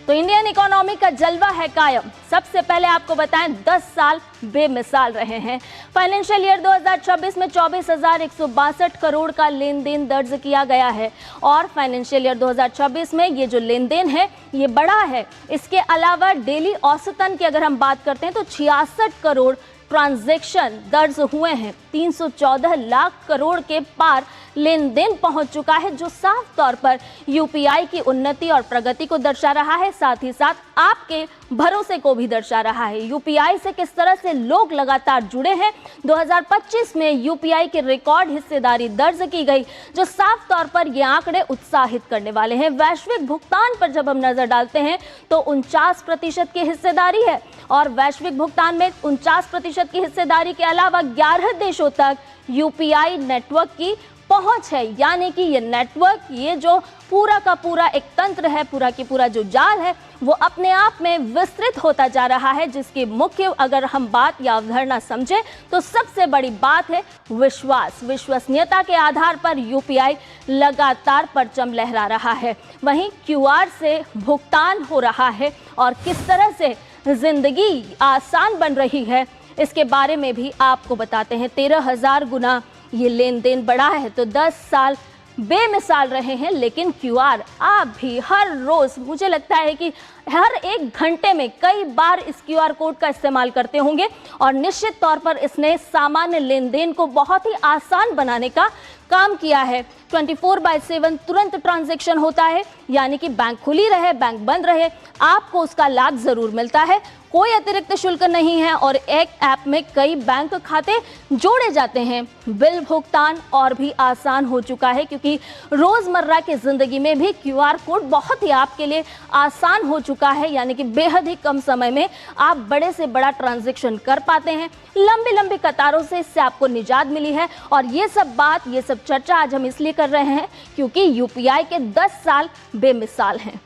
तो Indian economy का जलवा है कायम। सबसे पहले आपको बताएं 10 साल बेमिसाल रहे हैं। फाइनेंशियल ईयर 2026 में 24,162 करोड़ का लेन देन दर्ज किया गया है और फाइनेंशियल ईयर 2026 में ये जो लेन देन है ये बड़ा है। इसके अलावा डेली औसतन की अगर हम बात करते हैं तो 66 करोड़ ट्रांजैक्शन दर्ज हुए हैं। 314 लाख करोड़ के पार लेन देन पहुंच चुका है, जो साफ तौर पर यूपीआई की उन्नति और प्रगति को दर्शा रहा है, साथ ही साथ आपके भरोसे को भी दर्शा रहा है। यूपीआई से किस तरह से लोग लगातार जुड़े हैं। 2025 में यूपीआई की रिकॉर्ड हिस्सेदारी दर्ज की गई, जो साफ तौर पर ये आंकड़े उत्साहित करने वाले हैं। वैश्विक भुगतान पर जब हम नजर डालते हैं तो 49% की हिस्सेदारी है और वैश्विक भुगतान में 49% की हिस्सेदारी के अलावा 11 देशों तक यूपीआई नेटवर्क की पहुंच है। यानी कि ये नेटवर्क, ये जो पूरा का पूरा एक तंत्र है, पूरा की पूरा जो जाल है, वो अपने आप में विस्तृत होता जा रहा है, जिसकी मुख्य अगर हम बात या अवधारणा समझे तो सबसे बड़ी बात है विश्वास। विश्वसनीयता के आधार पर यूपीआई लगातार परचम लहरा रहा है। वहीं क्यूआर से भुगतान हो रहा है और किस तरह से जिंदगी आसान बन रही है, इसके बारे में भी आपको बताते हैं। 13,000 गुना ये लेन देन बढ़ा है। तो 10 साल बेमिसाल रहे हैं, लेकिन क्यूआर आप भी हर रोज, मुझे लगता है कि हर 1 घंटे में कई बार इस क्यूआर कोड का इस्तेमाल करते होंगे और निश्चित तौर पर इसने सामान्य लेन देन को बहुत ही आसान बनाने का काम किया है। 24/7 तुरंत ट्रांजैक्शन होता है, यानी कि बैंक खुली रहे, बैंक बंद रहे, आपको उसका लाभ जरूर मिलता है। कोई अतिरिक्त शुल्क नहीं है और एक ऐप में कई बैंक खाते जोड़े जाते हैं। बिल भुगतान और भी आसान हो चुका है, क्योंकि रोजमर्रा की जिंदगी में भी क्यूआर कोड बहुत ही आपके लिए आसान हो चुका है। यानी कि बेहद ही कम समय में आप बड़े से बड़ा ट्रांजैक्शन कर पाते हैं। लंबी लंबी कतारों से इससे आपको निजात मिली है और ये सब चर्चा आज हम इसलिए कर रहे हैं क्योंकि यूपीआई के 10 साल बेमिसाल हैं।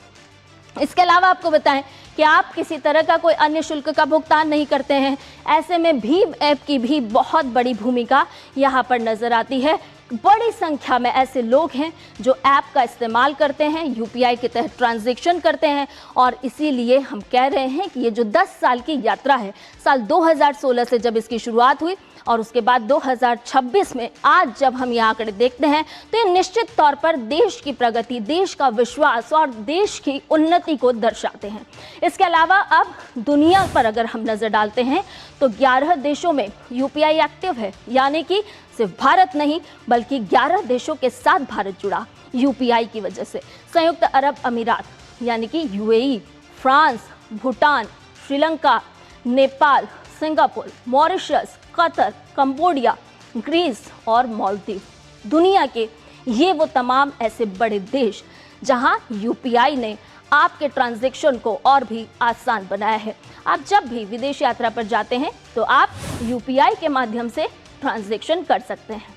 इसके अलावा आपको बताएं कि आप किसी तरह का कोई अन्य शुल्क का भुगतान नहीं करते हैं। ऐसे में भीम ऐप की भी बहुत बड़ी भूमिका यहाँ पर नजर आती है। बड़ी संख्या में ऐसे लोग हैं जो ऐप का इस्तेमाल करते हैं, यूपीआई के तहत ट्रांजैक्शन करते हैं और इसीलिए हम कह रहे हैं कि ये जो 10 साल की यात्रा है, साल 2016 से जब इसकी शुरुआत हुई और उसके बाद 2026 में आज जब हम ये आंकड़े देखते हैं तो ये निश्चित तौर पर देश की प्रगति, देश का विश्वास और देश की उन्नति को दर्शाते हैं। इसके अलावा अब दुनिया पर अगर हम नजर डालते हैं तो 11 देशों में यूपीआई एक्टिव है। यानी कि सिर्फ भारत नहीं बल्कि 11 देशों के साथ भारत जुड़ा यूपीआई की वजह से। संयुक्त अरब अमीरात यानी कि UAE, France, Bhutan, Sri Lanka, Nepal, Singapore, Mauritius, Qatar, Cambodia, Greece और मालदीव, दुनिया के ये वो तमाम ऐसे बड़े देश जहां यूपीआई ने आपके ट्रांजैक्शन को और भी आसान बनाया है। आप जब भी विदेश यात्रा पर जाते हैं तो आप यूपीआई के माध्यम से ट्रांजैक्शन कर सकते हैं।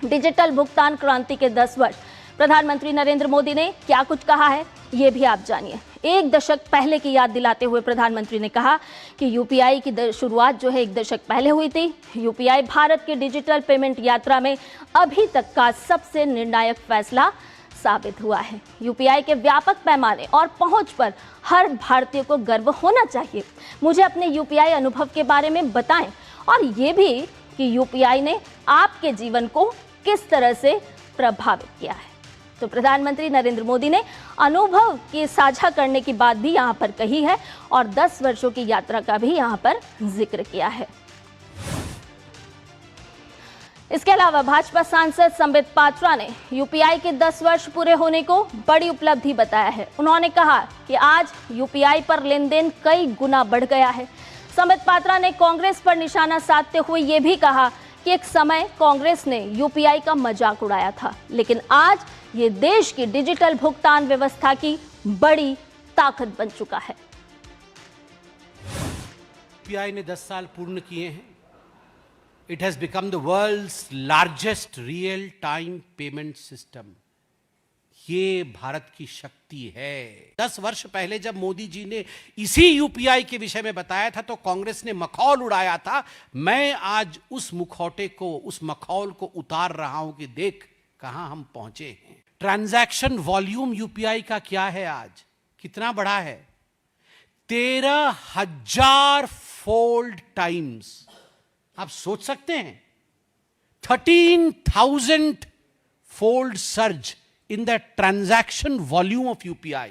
डिजिटल भुगतान क्रांति के 10 वर्ष, प्रधानमंत्री नरेंद्र मोदी ने क्या कुछ कहा है ये भी आप जानिए। 1 दशक पहले की याद दिलाते हुए प्रधानमंत्री ने कहा कि यूपीआई की शुरुआत जो है 1 दशक पहले हुई थी। यूपीआई भारत की डिजिटल पेमेंट यात्रा में अभी तक का सबसे निर्णायक फैसला साबित हुआ है। यूपीआई के व्यापक पैमाने और पहुंच पर हर भारतीय को गर्व होना चाहिए। मुझे अपने यूपीआई अनुभव के बारे में बताएं और ये भी कि यूपीआई ने आपके जीवन को किस तरह से प्रभावित किया है। तो प्रधानमंत्री नरेंद्र मोदी ने अनुभव की साझा करने की बात भी यहाँ पर कही है और 10 वर्षों की यात्रा का भी यहाँ पर जिक्र किया है। इसके अलावा भाजपा सांसद संबित पात्रा ने यूपीआई के 10 वर्ष पूरे होने को बड़ी उपलब्धि बताया है। उन्होंने कहा कि आज यूपीआई पर लेन देन कई गुना बढ़ गया है। संबित पात्रा ने कांग्रेस पर निशाना साधते हुए ये भी कहा कि एक समय कांग्रेस ने यूपीआई का मजाक उड़ाया था, लेकिन आज ये देश की डिजिटल भुगतान व्यवस्था की बड़ी ताकत बन चुका है। यूपीआई ने 10 साल पूर्ण किए हैं। It has become the world's largest real time payment system. ये भारत की शक्ति है। 10 वर्ष पहले जब मोदी जी ने इसी यूपीआई के विषय में बताया था तो कांग्रेस ने मखौल उड़ाया था। मैं आज उस मुखौटे को, उस मखौल को उतार रहा हूं कि देख कहां हम पहुंचे हैं। ट्रांजैक्शन वॉल्यूम यूपीआई का क्या है आज? कितना बढ़ा है? 13,000 फोल्ड टाइम्स। आप सोच सकते हैं, 13,000 fold surge in the transaction volume of UPI.